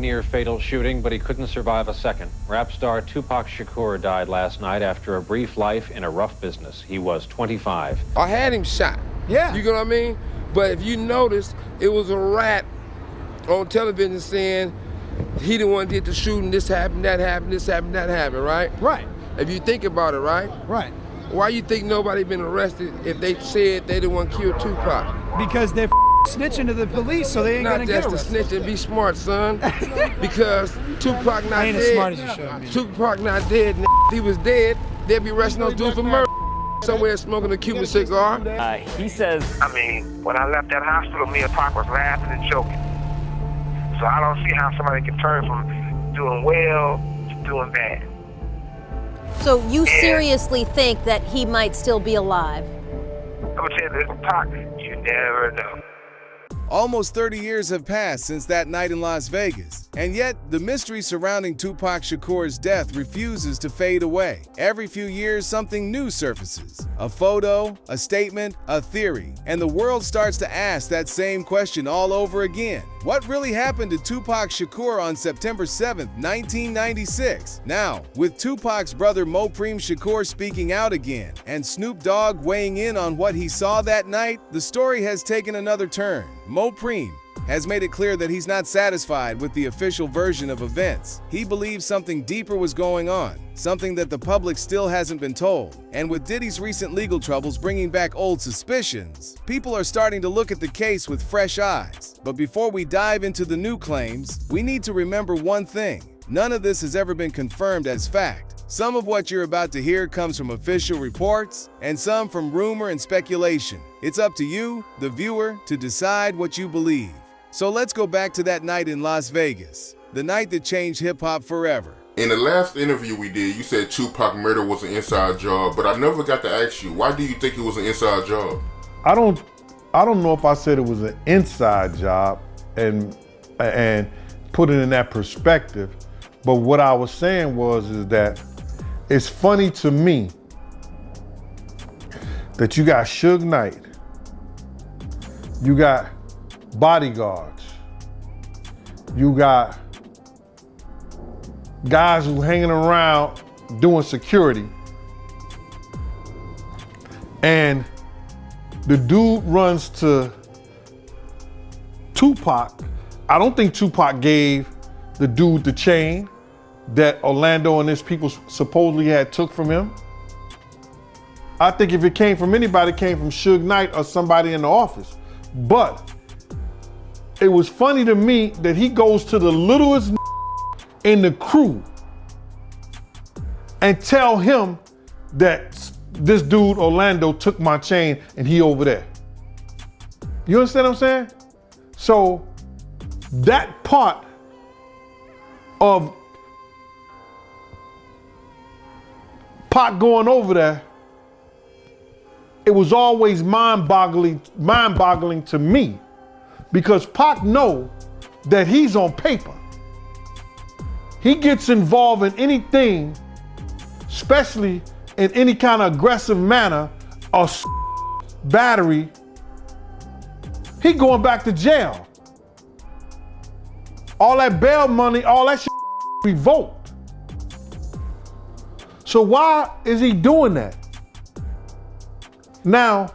near-fatal shooting, but he couldn't survive a second. Rap star Tupac Shakur died last night after a brief life in a rough business. He was 25. I had him shot. Yeah. You know what I mean? But if you notice, it was a rat on television saying he the one did the shooting, this happened, that happened, this happened, that happened, right? Right. If you think about it, right? Right. Why you think nobody been arrested if they said they the one killed Tupac? Because they're snitching to the police, so they ain't gonna get arrested. Not just to snitch and be smart, son. Because Tupac not ain't dead. as smart as you should be. Tupac not dead. If he was dead, they'd be arresting those dudes for murder. Somewhere smoking a Cuban cigar. He says, I mean, when I left that hospital, me and Pac was laughing and joking. So I don't see how somebody can turn from doing well to doing bad. So you seriously think that he might still be alive? I'm gonna tell you this, Pac, you never know. Almost 30 years have passed since that night in Las Vegas, and yet the mystery surrounding Tupac Shakur's death refuses to fade away. Every few years, something new surfaces. A photo, a statement, a theory, and the world starts to ask that same question all over again. What really happened to Tupac Shakur on September 7, 1996? Now, with Tupac's brother Mopreme Shakur speaking out again, and Snoop Dogg weighing in on what he saw that night, the story has taken another turn. Mopreme has made it clear that he's not satisfied with the official version of events. He believes something deeper was going on, something that the public still hasn't been told. And with Diddy's recent legal troubles bringing back old suspicions, people are starting to look at the case with fresh eyes. But before we dive into the new claims, we need to remember one thing. None of this has ever been confirmed as fact. Some of what you're about to hear comes from official reports, and some from rumor and speculation. It's up to you, the viewer, to decide what you believe. So let's go back to that night in Las Vegas, the night that changed hip-hop forever. In the last interview we did, you said Tupac murder was an inside job, but I never got to ask you, why do you think it was an inside job? I don't know if I said it was an inside job and put it in that perspective, but what I was saying is that it's funny to me that you got Suge Knight, you got bodyguards, you got guys who hanging around doing security, and the dude runs to Tupac. I don't think Tupac gave the dude the chain that Orlando and his people supposedly had took from him. I think if it came from anybody, it came from Suge Knight or somebody in the office. But it was funny to me that he goes to the littlest in the crew and tell him that this dude Orlando took my chain and he over there. You understand what I'm saying? So that part of Pac going over there, it was always mind-boggling to me, because Pac know that he's on paper. He gets involved in anything, especially in any kind of aggressive manner or battery, he going back to jail. All that bail money, all that shit revoked. So why is he doing that? Now,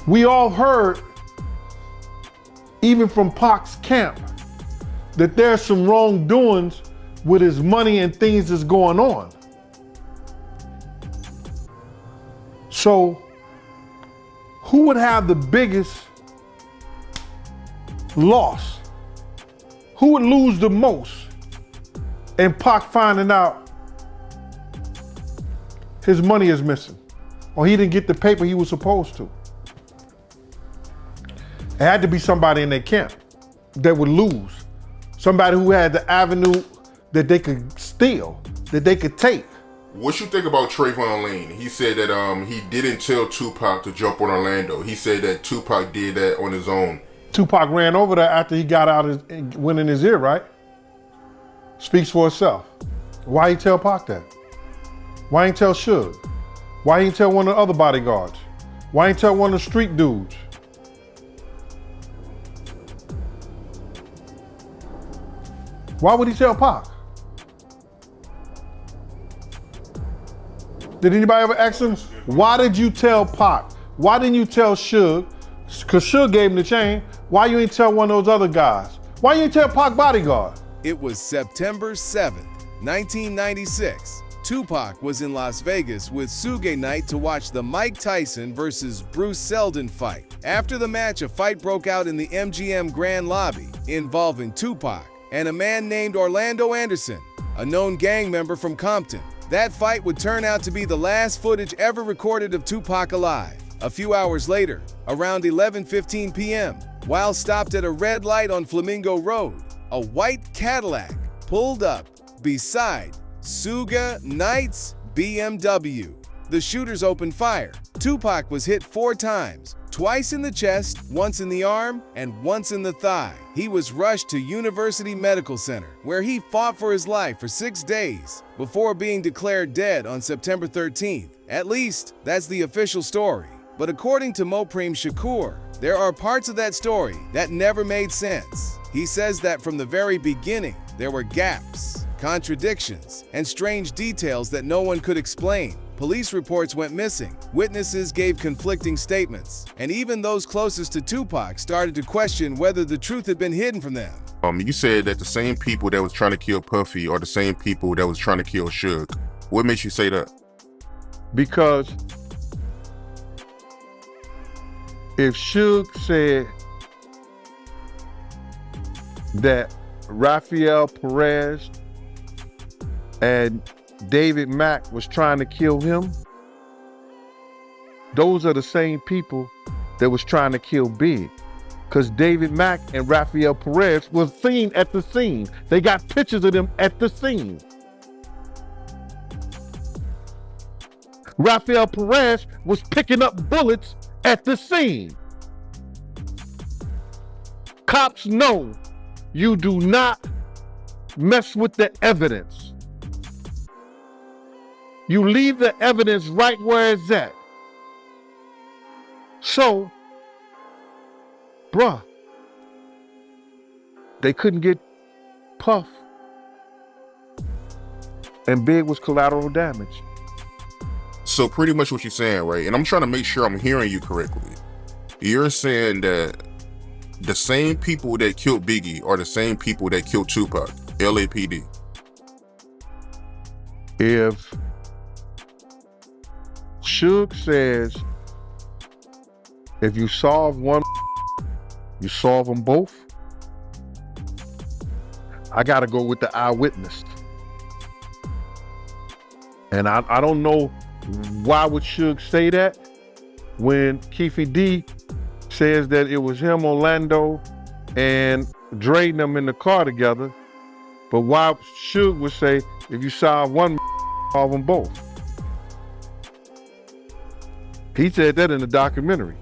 we all heard, even from Pac's camp, that there's some wrongdoings with his money and things that's going on. So, who would have the biggest loss? Who would lose the most in Pac finding out his money is missing, or he didn't get the paper he was supposed to? It had to be somebody in their camp that would lose. Somebody who had the avenue that they could steal, that they could take. What you think about Trayvon Lane? He said that he didn't tell Tupac to jump on Orlando. He said that Tupac did that on his own. Tupac ran over there after he got out and went in his ear, right? Speaks for itself. Why he tell Pac that? Why ain't tell Suge? Why ain't tell one of the other bodyguards? Why ain't tell one of the street dudes? Why would he tell Pac? Did anybody ever ask him, why did you tell Pac? Why didn't you tell Suge? Because Suge gave him the chain. Why you ain't tell one of those other guys? Why you ain't tell Pac bodyguard? It was September 7th, 1996. Tupac was in Las Vegas with Suge Knight to watch the Mike Tyson versus Bruce Seldon fight. After the match, a fight broke out in the MGM Grand Lobby involving Tupac and a man named Orlando Anderson, a known gang member from Compton. That fight would turn out to be the last footage ever recorded of Tupac alive. A few hours later, around 11:15 p.m., while stopped at a red light on Flamingo Road, a white Cadillac pulled up beside Suge Knight's BMW. The shooters opened fire. Tupac was hit 4 times, twice in the chest, once in the arm, and once in the thigh. He was rushed to University Medical Center, where he fought for his life for 6 days before being declared dead on September 13th. At least, that's the official story. But according to Mopreme Shakur, there are parts of that story that never made sense. He says that from the very beginning, there were gaps, contradictions, and strange details that no one could explain. Police reports went missing, witnesses gave conflicting statements, and even those closest to Tupac started to question whether the truth had been hidden from them. You said that the same people that was trying to kill Puffy are the same people that was trying to kill Suge. What makes you say that? Because if Suge said that Rafael Perez and David Mack was trying to kill him, those are the same people that was trying to kill Big. Because David Mack and Rafael Perez was seen at the scene. They got pictures of them at the scene. Rafael Perez was picking up bullets at the scene. Cops know you do not mess with the evidence. You leave the evidence right where it's at. So, bruh, they couldn't get Puff. And Big was collateral damage. So pretty much what you're saying, right? And I'm trying to make sure I'm hearing you correctly. You're saying that the same people that killed Biggie are the same people that killed Tupac, LAPD. If Suge says, if you solve one, you solve them both, I gotta go with the eyewitness. And I don't know why would Suge say that when Keefe D says that it was him, Orlando, and Dre and them in the car together. But why Suge would say, if you solve one, solve them both. He said that in the documentary.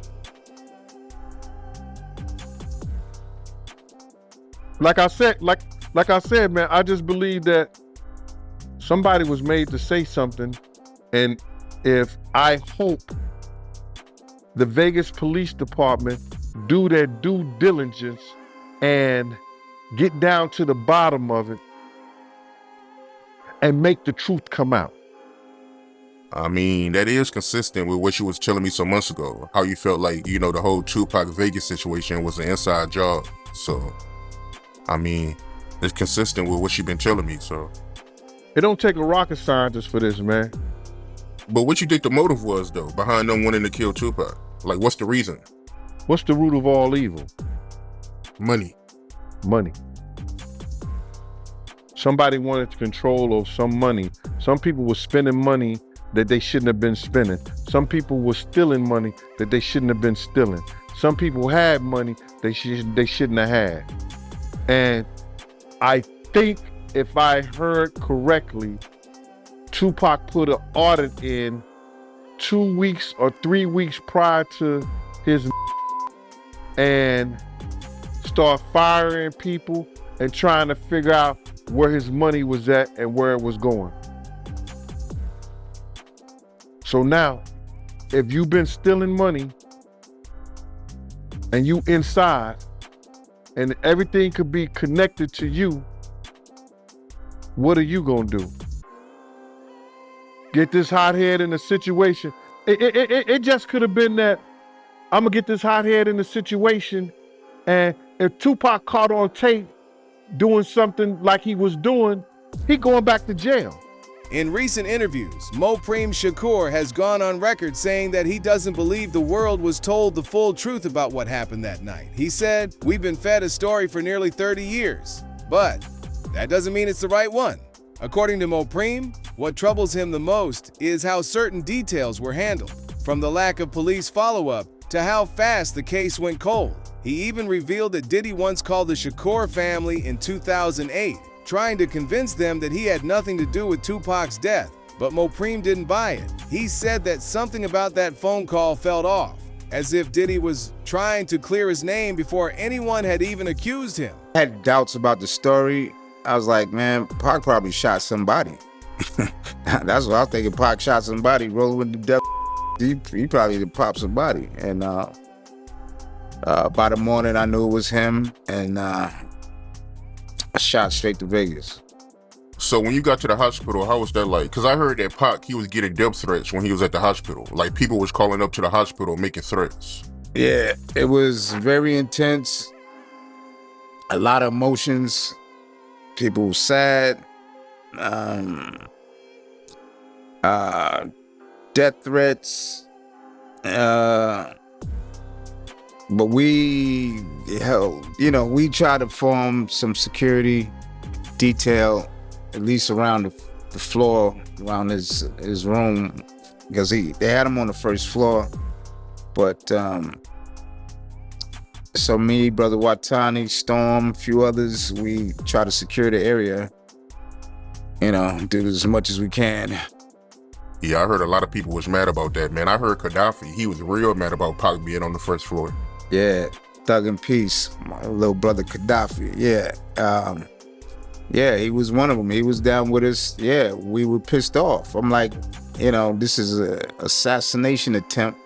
Like I said, man, I just believe that somebody was made to say something, and I hope the Vegas Police Department do their due diligence and get down to the bottom of it and make the truth come out. I mean, that is consistent with what you was telling me some months ago, how you felt like, you know, the whole Tupac Vegas situation was an inside job. So, I mean, it's consistent with what you've been telling me, so. It don't take a rocket scientist for this, man. But what you think the motive was, though, behind them wanting to kill Tupac? Like, what's the reason? What's the root of all evil? Money. Money. Somebody wanted control of some money. Some people were spending money that they shouldn't have been spending. Some people were stealing money that they shouldn't have been stealing. Some people had money they shouldn't have had. And I think if I heard correctly, Tupac put an audit in 2 weeks or 3 weeks prior to his and start firing people and trying to figure out where his money was at and where it was going. So now, if you've been stealing money and you inside and everything could be connected to you, what are you gonna do? Get this hothead in a situation. It just could have been that I'm gonna get this hothead in a situation, and if Tupac caught on tape doing something like he was doing, he going back to jail. In recent interviews, Mopreme Shakur has gone on record saying that he doesn't believe the world was told the full truth about what happened that night. He said, "We've been fed a story for nearly 30 years, but that doesn't mean it's the right one." According to Mopreme, what troubles him the most is how certain details were handled, from the lack of police follow-up to how fast the case went cold. He even revealed that Diddy once called the Shakur family in 2008, trying to convince them that he had nothing to do with Tupac's death, but Mopreme didn't buy it. He said that something about that phone call felt off, as if Diddy was trying to clear his name before anyone had even accused him. I had doubts about the story. I was like, man, Pac probably shot somebody. That's what I was thinking. Pac shot somebody, rolling with the devil. He probably did pop somebody. And by the morning, I knew it was him, and I shot straight to Vegas. So when you got to the hospital, how was that like? Because I heard that Pac, he was getting death threats when he was at the hospital. Like, people was calling up to the hospital making threats. Yeah, it was very intense. A lot of emotions. People were sad. Death threats. But we try to form some security detail, at least around the floor, around his room, because they had him on the first floor. But so me, Brother Watani, Storm, a few others, we try to secure the area, do as much as we can. Yeah, I heard a lot of people was mad about that, man. I heard Gaddafi, he was real mad about Pac being on the first floor. Yeah, Thug in Peace, my little brother Gaddafi, yeah. Yeah, he was one of them. He was down with us. Yeah, we were pissed off. I'm like, this is an assassination attempt,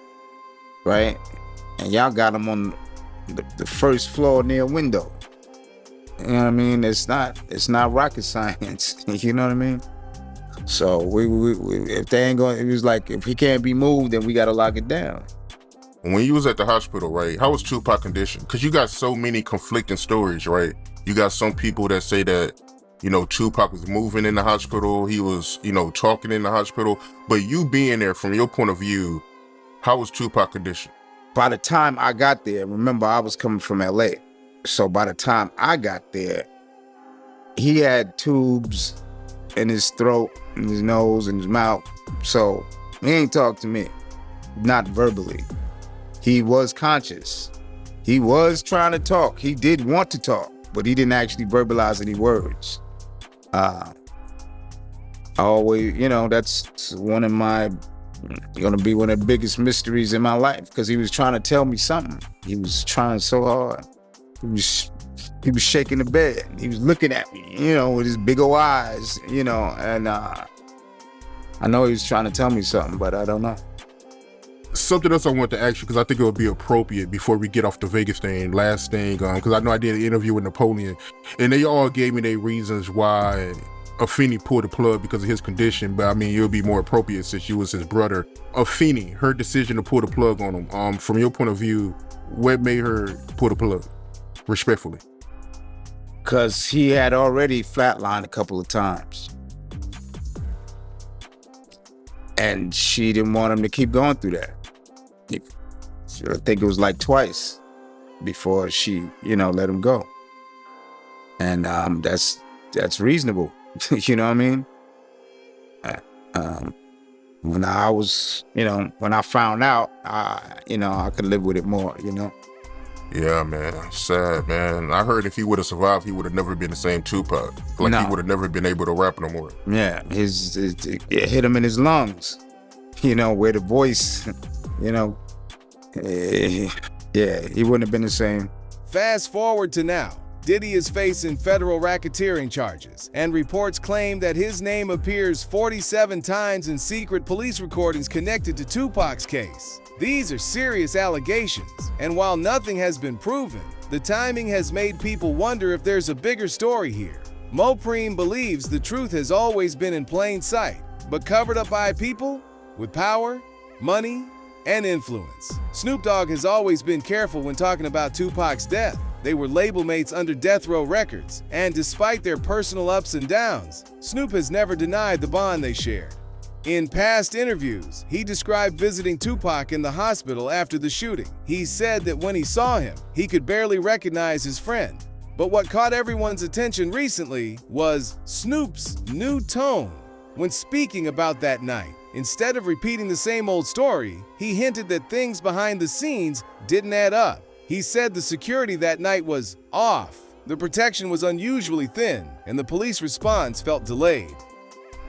right? And y'all got him on the first floor near a window. You know what I mean? It's not rocket science. You know what I mean? So we if they ain't going, it was like, if he can't be moved, then we got to lock it down. When you was at the hospital, right, how was Tupac condition? Because you got so many conflicting stories, right? You got some people that say that, Tupac was moving in the hospital, he was, talking in the hospital, but you being there, from your point of view, how was Tupac condition? By the time I got there, remember, I was coming from LA. So by the time I got there, he had tubes in his throat, in his nose, in his mouth. So he ain't talk to me, not verbally. He was conscious. He was trying to talk. He did want to talk, but he didn't actually verbalize any words. I always, that's gonna be one of the biggest mysteries in my life, because he was trying to tell me something. He was trying so hard. He was shaking the bed. He was looking at me, with his big old eyes, and I know he was trying to tell me something, but I don't know. Something else I want to ask you, because I think it would be appropriate before we get off the Vegas thing, last thing, because I know I did an interview with Napoleon, and they all gave me their reasons why Afeni pulled the plug because of his condition, but I mean, it would be more appropriate since you was his brother. Afeni, her decision to pull the plug on him, from your point of view, what made her pull the plug, respectfully? Because he had already flatlined a couple of times. And she didn't want him to keep going through that. I think it was like twice before she, let him go. And that's reasonable. You know what I mean? When I was, when I found out, I could live with it more, Yeah, man, sad, man. I heard if he would have survived, he would have never been the same Tupac. He would have never been able to rap no more. Yeah, it hit him in his lungs, where the voice, yeah, he wouldn't have been the same. Fast forward to now. Diddy is facing federal racketeering charges, and reports claim that his name appears 47 times in secret police recordings connected to Tupac's case. These are serious allegations, and while nothing has been proven, the timing has made people wonder if there's a bigger story here. Mopreme believes the truth has always been in plain sight, but covered up by people with power, money, and influence. Snoop Dogg has always been careful when talking about Tupac's death. They were label mates under Death Row Records, and despite their personal ups and downs, Snoop has never denied the bond they shared. In past interviews, he described visiting Tupac in the hospital after the shooting. He said that when he saw him, he could barely recognize his friend. But what caught everyone's attention recently was Snoop's new tone when speaking about that night. Instead of repeating the same old story, he hinted that things behind the scenes didn't add up. He said the security that night was off, the protection was unusually thin, and the police response felt delayed.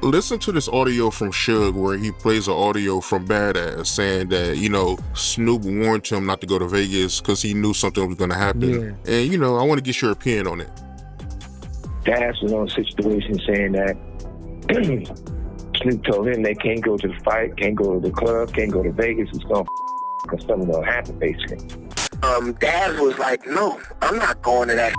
Listen to this audio from Suge where he plays an audio from Badass saying that, Snoop warned him not to go to Vegas because he knew something was going to happen. Yeah. And, I want to get your opinion on it. Daz was on a situation saying that Snoop told him they can't go to the fight, can't go to the club, can't go to Vegas. It's going to because something going to happen, basically. Daz was like, no, I'm not going to that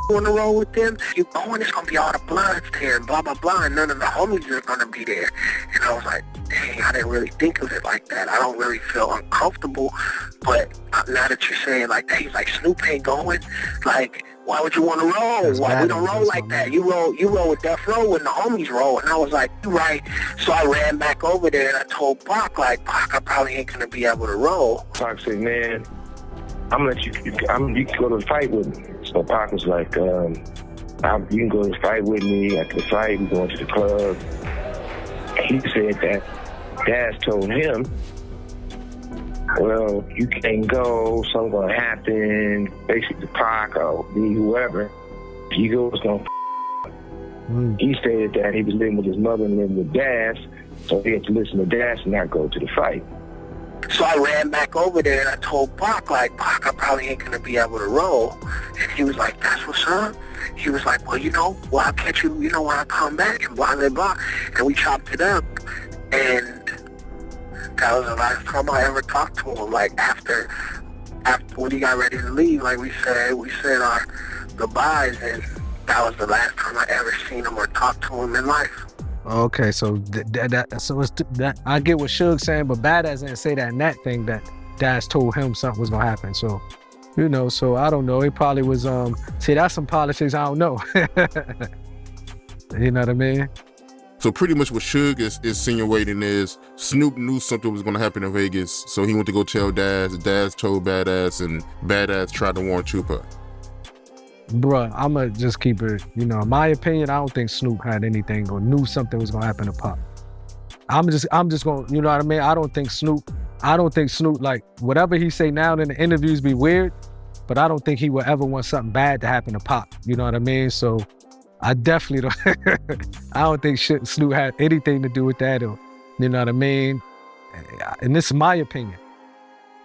on the road with them. You going, it's going to be all the bloods there and blah, blah, blah, and none of the homies are going to be there. And I was like, dang, I didn't really think of it like that. I don't really feel uncomfortable. But now that you're saying like that, he's like, Snoop ain't going. Like, why would you want to roll? Why we don't roll like that? You roll with Death Row when the homies roll. And I was like, you right. So I ran back over there and I told Pac, like, Pac, I probably ain't going to be able to roll. Pac said, man, I'm going to let you can go to the fight with me. So Pac was like, you can go to the fight with me. After the fight, we're going to the club. He said that Daz told him, well, you can't go, something's going to happen. Basically, Pac or me, whoever, if you go, it's going to He stated that he was living with his mother and living with Daz, so he had to listen to Daz and not go to the fight. So I ran back over there and I told Pac, like, Pac, I probably ain't going to be able to roll. And he was like, that's what's up. He was like, well, I'll catch you, when I come back and blah, blah, blah. And we chopped it up. And that was the last time I ever talked to him. Like, after when he got ready to leave, like we said our goodbyes. And that was the last time I ever seen him or talked to him in life. Okay, so I get what Suge's saying, but Badass didn't say that in that thing that Daz told him something was gonna happen. So, so I don't know. It probably was. See, that's some politics I don't know. You know what I mean? So pretty much what Suge is insinuating is Snoop knew something was gonna happen in Vegas, so he went to go tell Daz. Daz told Badass, and Badass tried to warn Tupac. Bruh, I'ma just keep it, in my opinion, I don't think Snoop had anything or knew something was gonna happen to Pac. I'm just gonna, you know what I mean? I don't think Snoop, like, whatever he say now in the interviews be weird, but I don't think he would ever want something bad to happen to Pac, you know what I mean? So I definitely don't, I don't think Snoop had anything to do with that, or, you know what I mean? And this is my opinion.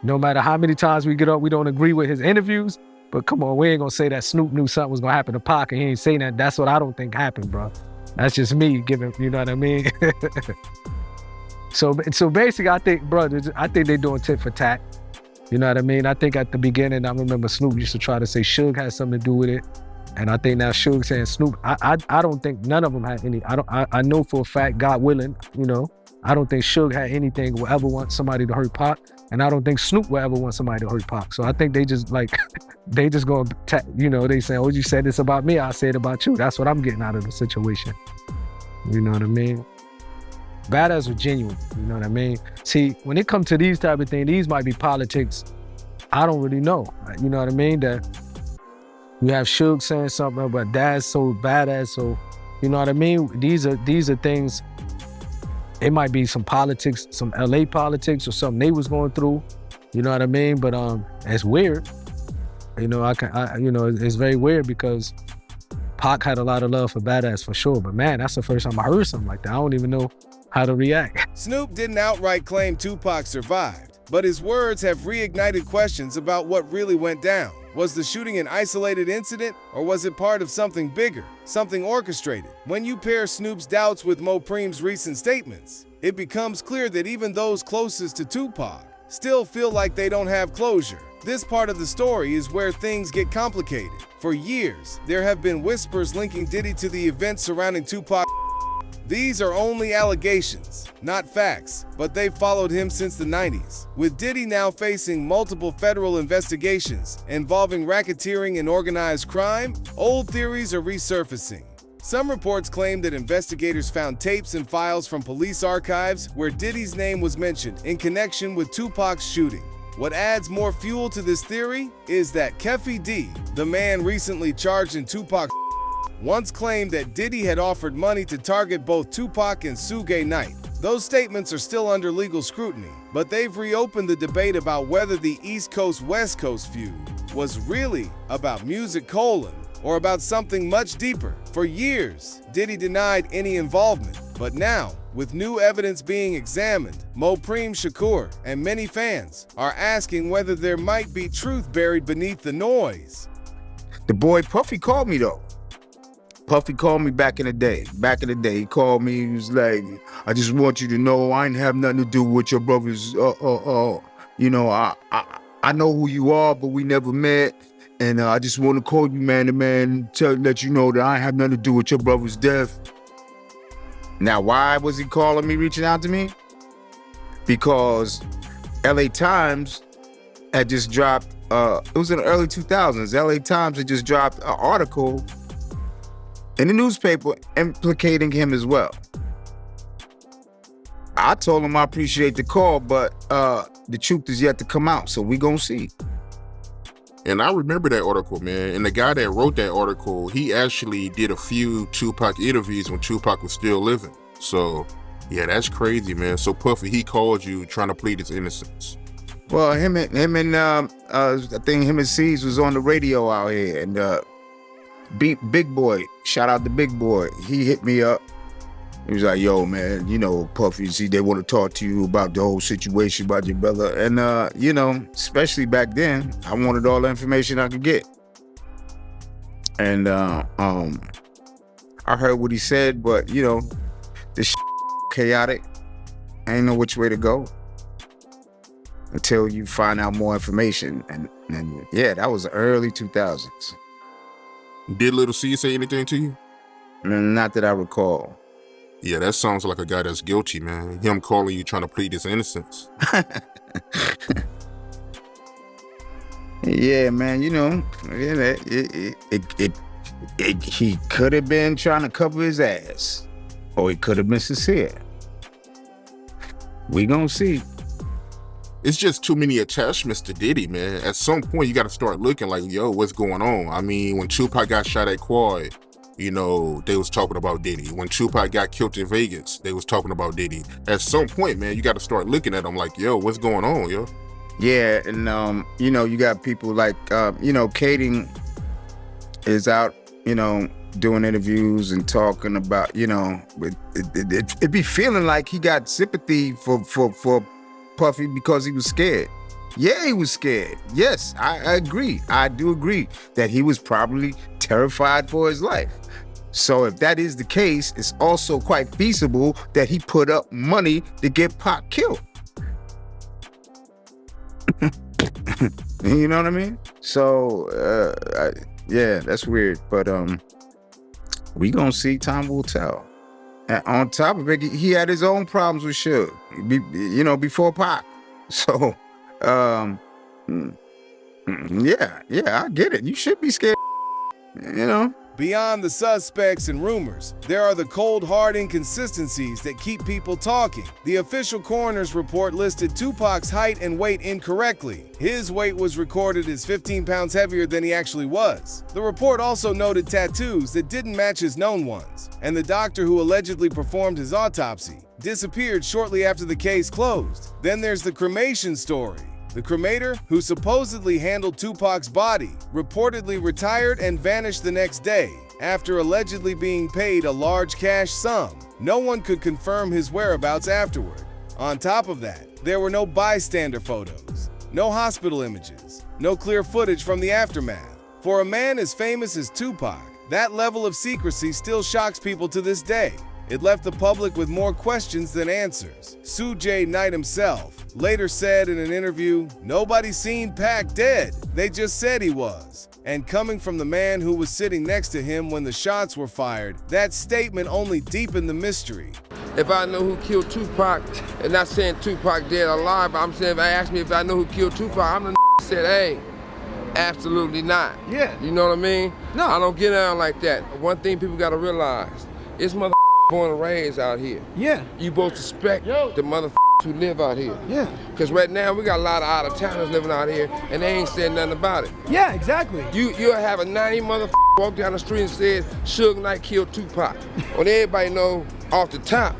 No matter how many times we get up, we don't agree with his interviews, but come on, we ain't gonna say that Snoop knew something was gonna happen to Pac and he ain't saying that. That's what I don't think happened, bro. That's just me giving, you know what I mean? So basically, I think, bro, I think they're doing tit for tat. You know what I mean? I think at the beginning, I remember Snoop used to try to say Suge had something to do with it. And I think now Suge saying Snoop, I don't think none of them had any, I know for a fact, God willing, I don't think Suge had anything will ever want somebody to hurt Pac. And I don't think Snoop will ever want somebody to hurt Pac. So I think they just they just gonna, they saying, oh, you said this about me, I said about you. That's what I'm getting out of the situation. You know what I mean? Badass was genuine, you know what I mean? See, when it comes to these type of things, these might be politics. I don't really know. You know what I mean? That you have Suge saying something about Daz so badass, so you know what I mean? These are things. It might be some politics, some LA politics or something they was going through. You know what I mean? But it's weird. It's very weird because Pac had a lot of love for Badass for sure. But man, that's the first time I heard something like that. I don't even know how to react. Snoop didn't outright claim Tupac survived, but his words have reignited questions about what really went down. Was the shooting an isolated incident, or was it part of something bigger, something orchestrated? When you pair Snoop's doubts with Mopreme's recent statements, it becomes clear that even those closest to Tupac still feel like they don't have closure. This part of the story is where things get complicated. For years, there have been whispers linking Diddy to the events surrounding Tupac. These are only allegations, not facts, but they've followed him since the 90s. With Diddy now facing multiple federal investigations involving racketeering and organized crime, old theories are resurfacing. Some reports claim that investigators found tapes and files from police archives where Diddy's name was mentioned in connection with Tupac's shooting. What adds more fuel to this theory is that Keffe D, the man recently charged in Tupac, once claimed that Diddy had offered money to target both Tupac and Suge Knight. Those statements are still under legal scrutiny, but they've reopened the debate about whether the East Coast-West Coast feud was really about music or about something much deeper. For years, Diddy denied any involvement, but now, with new evidence being examined, Mopreme Shakur and many fans are asking whether there might be truth buried beneath the noise. The boy Puffy called me though. Puffy called me back in the day. He called me, he was like, I just want you to know I ain't have nothing to do with your brothers. You know, I know who you are, but we never met. And I just want to call you man to man, let you know that I ain't have nothing to do with your brother's death. Now, why was he calling me, reaching out to me? Because LA Times had just dropped, it was in the early 2000s, LA Times had just dropped an article in the newspaper implicating him as well. I told him I appreciate the call, but the truth is yet to come out, so we gonna see. And I remember that article, man. And the guy that wrote that article, he actually did a few Tupac interviews when Tupac was still living. So, yeah, that's crazy, man. So Puffy, he called you trying to plead his innocence. Well, him and I think him and C's was on the radio out here, and Big Boy, shout out to Big Boy. He hit me up. He was like, yo, man, you know, Puffy, see, they want to talk to you about the whole situation about your brother. And, you know, especially back then, I wanted all the information I could get. And I heard what he said, but, you know, this chaotic. I ain't know which way to go until you find out more information. And yeah, that was the early 2000s. Did Little C say anything to you? Not that I recall. Yeah, that sounds like a guy that's guilty, man. Him calling you trying to plead his innocence. Yeah, man, you know, he could have been trying to cover his ass, or he could have been sincere. We gonna see. It's just too many attachments to Diddy, man. At some point, you got to start looking like, yo, what's going on? I mean, when Tupac got shot at Quad, you know, they was talking about Diddy. When Tupac got killed in Vegas, they was talking about Diddy. At some point, man, you got to start looking at them like, yo, what's going on, yo? Yeah, and, you know, you got people like, you know, Kading is out, you know, doing interviews and talking about, you know, it be feeling like he got sympathy for Puffy because he was scared. Yeah, he was scared. Yes, I agree. I do agree that he was probably terrified for his life. So if that is the case, it's also quite feasible that he put up money to get Pac killed. You know what I mean? So, yeah, that's weird. But we gonna see, time will tell. And on top of it, he had his own problems with Suge, you know, before Pac. So, yeah, I get it. You should be scared, you know? Beyond the suspects and rumors, there are the cold, hard inconsistencies that keep people talking. The official coroner's report listed Tupac's height and weight incorrectly. His weight was recorded as 15 pounds heavier than he actually was. The report also noted tattoos that didn't match his known ones, and the doctor who allegedly performed his autopsy disappeared shortly after the case closed. Then there's the cremation story. The cremator, who supposedly handled Tupac's body, reportedly retired and vanished the next day after allegedly being paid a large cash sum. No one could confirm his whereabouts afterward. On top of that, there were no bystander photos, no hospital images, no clear footage from the aftermath. For a man as famous as Tupac, that level of secrecy still shocks people to this day. It left the public with more questions than answers. Suge Knight himself later said in an interview, "Nobody seen Pac dead. They just said he was." And coming from the man who was sitting next to him when the shots were fired, that statement only deepened the mystery. If I know who killed Tupac, and not saying Tupac dead or alive, but I'm saying if I ask me if I know who killed Tupac, I'm the said, hey, absolutely not. Yeah. You know what I mean? No. I don't get down like that. One thing people gotta realize, it's mother born and raised out here. Yeah. You both respect the mother who live out here. Yeah. Because right now we got a lot of out-of-towners living out here and they ain't saying nothing about it. Yeah, exactly. You'll have a 90 mother walk down the street and says Suge Knight killed Tupac. When everybody know off the top,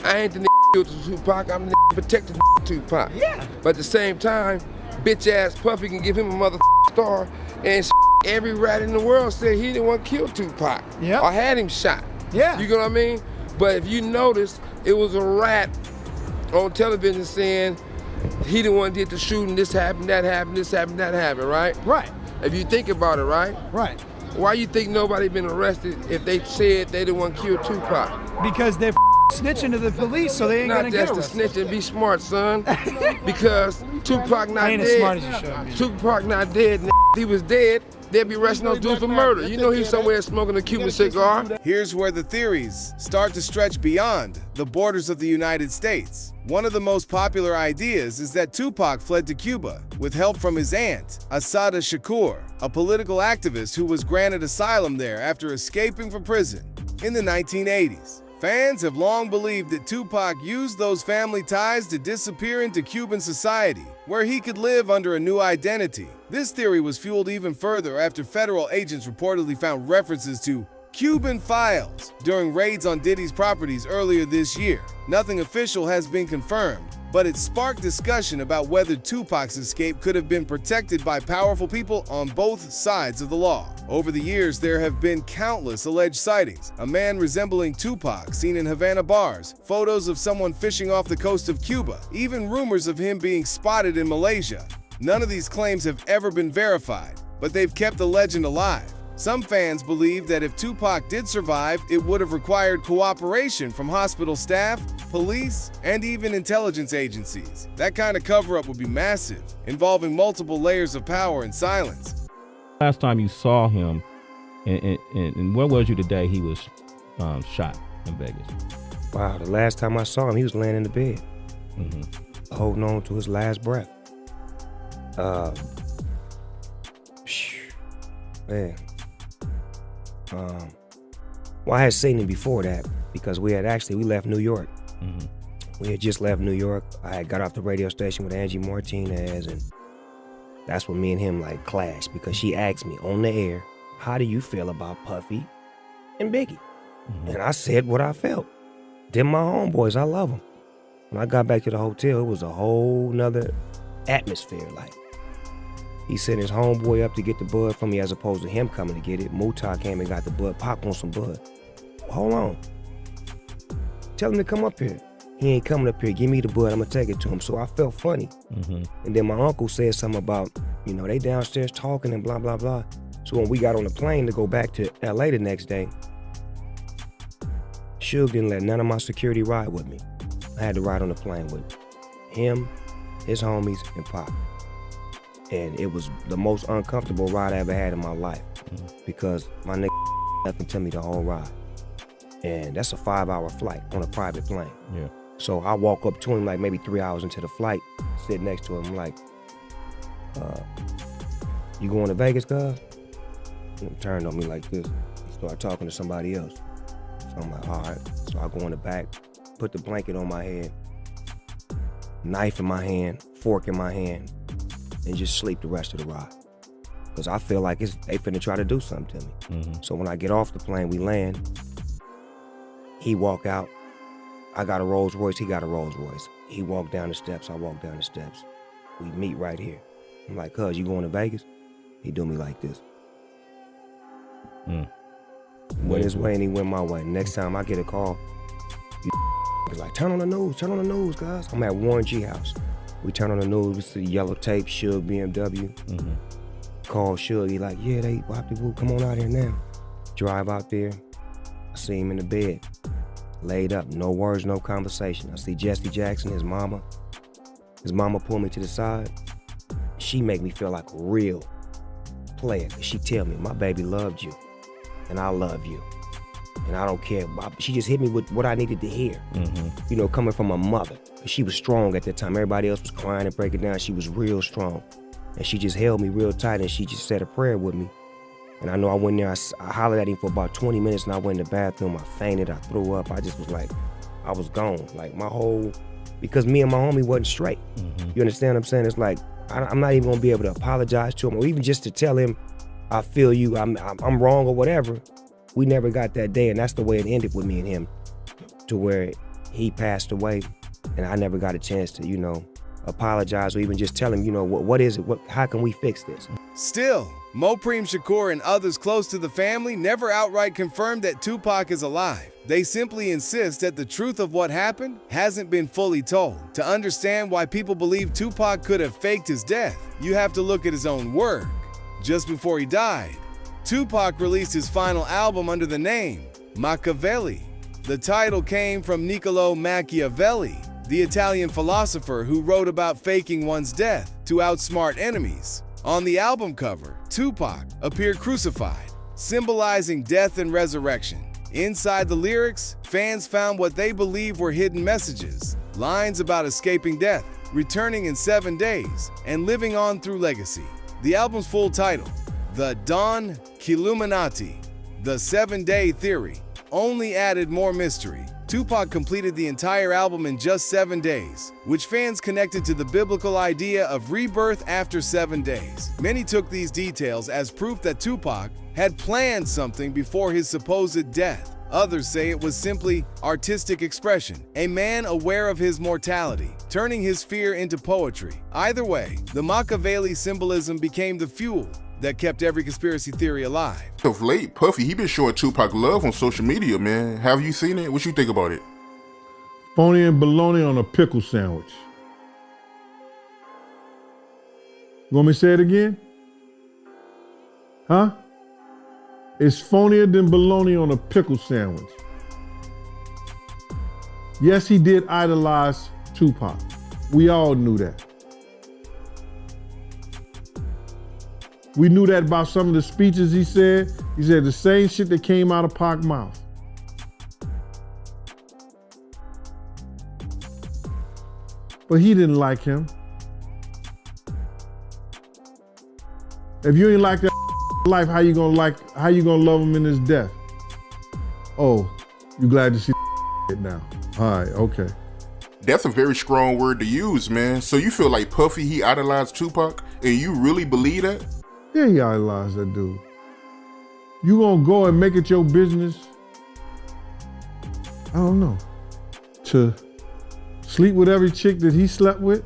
I ain't the killed Tupac, I'm the protected Tupac. Yeah. But at the same time, bitch ass Puffy can give him a mother star and every rat in the world said he didn't want to kill Tupac. Yep. Or had him shot. Yeah. You know what I mean? But if you notice, it was a rat on television saying he the one did the shooting, this happened, that happened, this happened, that happened, right? Right. If you think about it, right? Right. Why you think nobody been arrested if they said they the one killed Tupac? Because they're snitching to the police, so they ain't Not gonna get just arrested. to snitch and be smart, son. Because Tupac not Ain't dead. as smart as you should be. Tupac not dead. If he was dead, they'd be arresting those dudes for murder. You know he's somewhere smoking a Cuban cigar. Here's where the theories start to stretch beyond the borders of the United States. One of the most popular ideas is that Tupac fled to Cuba with help from his aunt, Assata Shakur, a political activist who was granted asylum there after escaping from prison in the 1980s. Fans have long believed that Tupac used those family ties to disappear into Cuban society, where he could live under a new identity. This theory was fueled even further after federal agents reportedly found references to Cuban files during raids on Diddy's properties earlier this year. Nothing official has been confirmed, but it sparked discussion about whether Tupac's escape could have been protected by powerful people on both sides of the law. Over the years, there have been countless alleged sightings. A man resembling Tupac seen in Havana bars, photos of someone fishing off the coast of Cuba, even rumors of him being spotted in Malaysia. None of these claims have ever been verified, but they've kept the legend alive. Some fans believe that if Tupac did survive, it would have required cooperation from hospital staff, police, and even intelligence agencies. That kind of cover-up would be massive, involving multiple layers of power and silence. Last time you saw him, and where was you the day he was shot in Vegas? Wow, the last time I saw him, he was laying in the bed, holding on to his last breath. Man. Well, I had seen him before that because we left New York. We had just left New York. I had got off the radio station with Angie Martinez, and that's when me and him like clashed because she asked me on the air, how do you feel about Puffy and Biggie? And I said what I felt. Them my homeboys, I love them. When I got back to the hotel, it was a whole nother atmosphere. Like, he sent his homeboy up to get the bud from me as opposed to him coming to get it. Muta came and got the bud. Pop wants some bud. Hold on. Tell him to come up here. He ain't coming up here. Give me the bud. I'm going to take it to him. So I felt funny. And then my uncle said something about, they downstairs talking and blah, blah, blah. So when we got on the plane to go back to LA the next day, Suge didn't let none of my security ride with me. I had to ride on the plane with him, his homies, and Pop. And it was the most uncomfortable ride I ever had in my life because my nigga nothing to me the whole ride. And that's a 5-hour flight on a private plane. Yeah. So I walk up to him like maybe 3 hours into the flight, sit next to him like, you going to Vegas, cuz? He turned on me like this. He started talking to somebody else. So I'm like, all right. So I go in the back, put the blanket on my head, knife in my hand, fork in my hand, and just sleep the rest of the ride. Because I feel like they finna try to do something to me. So when I get off the plane, we land, he walk out, I got a Rolls Royce, he got a Rolls Royce. He walked down the steps, I walk down the steps. We meet right here. I'm like, cuz, you going to Vegas? He do me like this. Went his way and he went my way. Next time I get a call, he's like, turn on the news, guys. I'm at Warren G house. We turn on the news, we see yellow tape, Suge BMW. Call Suge, he like, yeah, they whoop, come on out here now. Drive out there, I see him in the bed. laid up, no words, no conversation. I see Jesse Jackson, his mama. His mama pulled me to the side. She make me feel like a real player. She tell me, my baby loved you, and I love you, and I don't care. She just hit me with what I needed to hear. You know, coming from my mother. She was strong at that time. Everybody else was crying and breaking down. She was real strong. And she just held me real tight, and she just said a prayer with me. And I know I went there, I hollered at him for about 20 minutes, and I went in the bathroom, I fainted, I threw up. I just was like, I was gone. Like my whole, because me and my homie wasn't straight. You understand what I'm saying? It's like, I'm not even gonna be able to apologize to him, or even just to tell him, I feel you, I'm wrong or whatever. We never got that day, and that's the way it ended with me and him, to where he passed away, and I never got a chance to, you know, apologize or even just tell him, you know, what is it? How can we fix this? Still, Mopreme Shakur and others close to the family never outright confirmed that Tupac is alive. They simply insist that the truth of what happened hasn't been fully told. To understand why people believe Tupac could have faked his death, you have to look at his own work. Just before he died, Tupac released his final album under the name Makavelli. The title came from Niccolò Machiavelli, the Italian philosopher who wrote about faking one's death to outsmart enemies. On the album cover, Tupac appeared crucified, symbolizing death and resurrection. Inside the lyrics, fans found what they believed were hidden messages, lines about escaping death, returning in 7 days, and living on through legacy. The album's full title, The Don Killuminati, The 7-Day Theory, only added more mystery. Tupac completed the entire album in just 7 days, which fans connected to the biblical idea of rebirth after 7 days. Many took these details as proof that Tupac had planned something before his supposed death. Others say it was simply artistic expression, a man aware of his mortality, turning his fear into poetry. Either way, the Makavelli symbolism became the fuel that kept every conspiracy theory alive. Of late, Puffy, he been showing Tupac love on social media, man. Have you seen it? What you think about it? Phony and bologna on a pickle sandwich. You want me to say it again? Huh? It's phonier than bologna on a pickle sandwich. Yes, he did idolize Tupac. We all knew that. We knew that about some of the speeches he said. He said the same shit that came out of Pac's mouth. But he didn't like him. If you ain't like that life, how you gonna love him in his death? Oh, you glad to see it now. All right, okay. That's a very strong word to use, man. So you feel like Puffy, he idolized Tupac, and you really believe that? Yeah, he idolized that dude. You gonna go and make it your business, I don't know, to sleep with every chick that he slept with?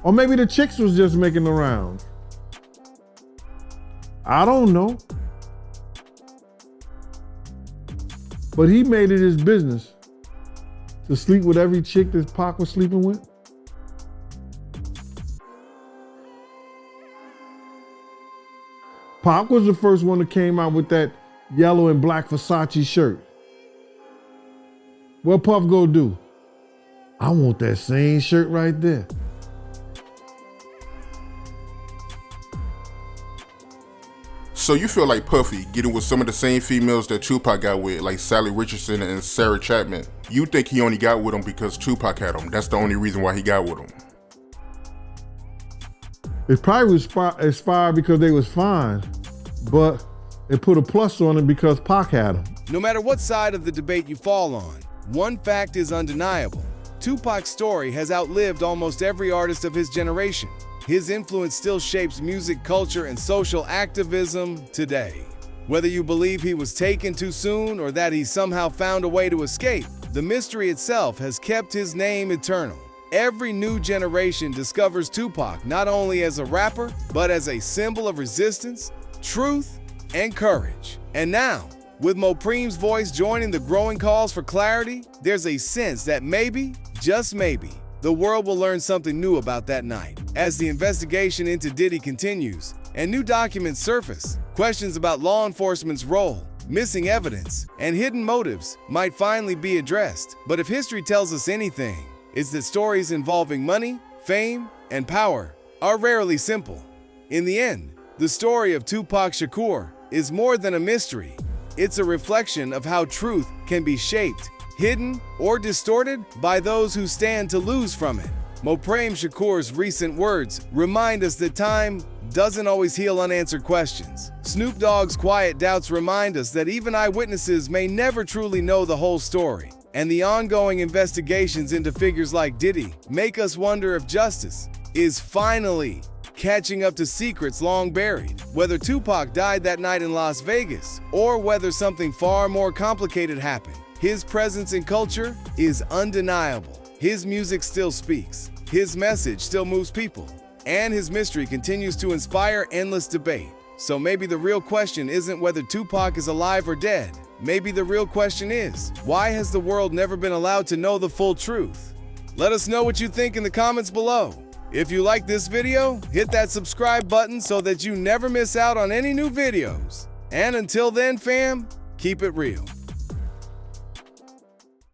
Or maybe the chicks was just making the rounds. I don't know. But he made it his business to sleep with every chick that Pac was sleeping with. Pac was the first one that came out with that yellow and black Versace shirt. What Puff go do? I want that same shirt right there. So you feel like Puffy getting with some of the same females that Tupac got with, like Sally Richardson and Sarah Chapman, you think he only got with them because Tupac had them? That's the only reason why he got with them? It probably was inspired because they was fine, but it put a plus on it because Pac had them. No matter what side of the debate you fall on, one fact is undeniable. Tupac's story has outlived almost every artist of his generation. His influence still shapes music, culture, and social activism today. Whether you believe he was taken too soon or that he somehow found a way to escape, the mystery itself has kept his name eternal. Every new generation discovers Tupac not only as a rapper, but as a symbol of resistance, truth, and courage. And now, with Mopreme's voice joining the growing calls for clarity, there's a sense that maybe, just maybe, the world will learn something new about that night. As the investigation into Diddy continues and new documents surface, Questions about law enforcement's role, missing evidence, and hidden motives might finally be addressed. But if history tells us anything, it's that stories involving money, fame, and power are rarely simple. In the end, the story of Tupac Shakur is more than a mystery. It's a reflection of how truth can be shaped, hidden, or distorted by those who stand to lose from it. Mopreme Shakur's recent words remind us that time doesn't always heal unanswered questions. Snoop Dogg's quiet doubts remind us that even eyewitnesses may never truly know the whole story. And the ongoing investigations into figures like Diddy make us wonder if justice is finally catching up to secrets long buried. Whether Tupac died that night in Las Vegas, or whether something far more complicated happened, his presence in culture is undeniable. His music still speaks, his message still moves people, and his mystery continues to inspire endless debate. So maybe the real question isn't whether Tupac is alive or dead. Maybe the real question is, why has the world never been allowed to know the full truth? Let us know what you think in the comments below. If you like this video, hit that subscribe button so that you never miss out on any new videos. And until then, fam, keep it real.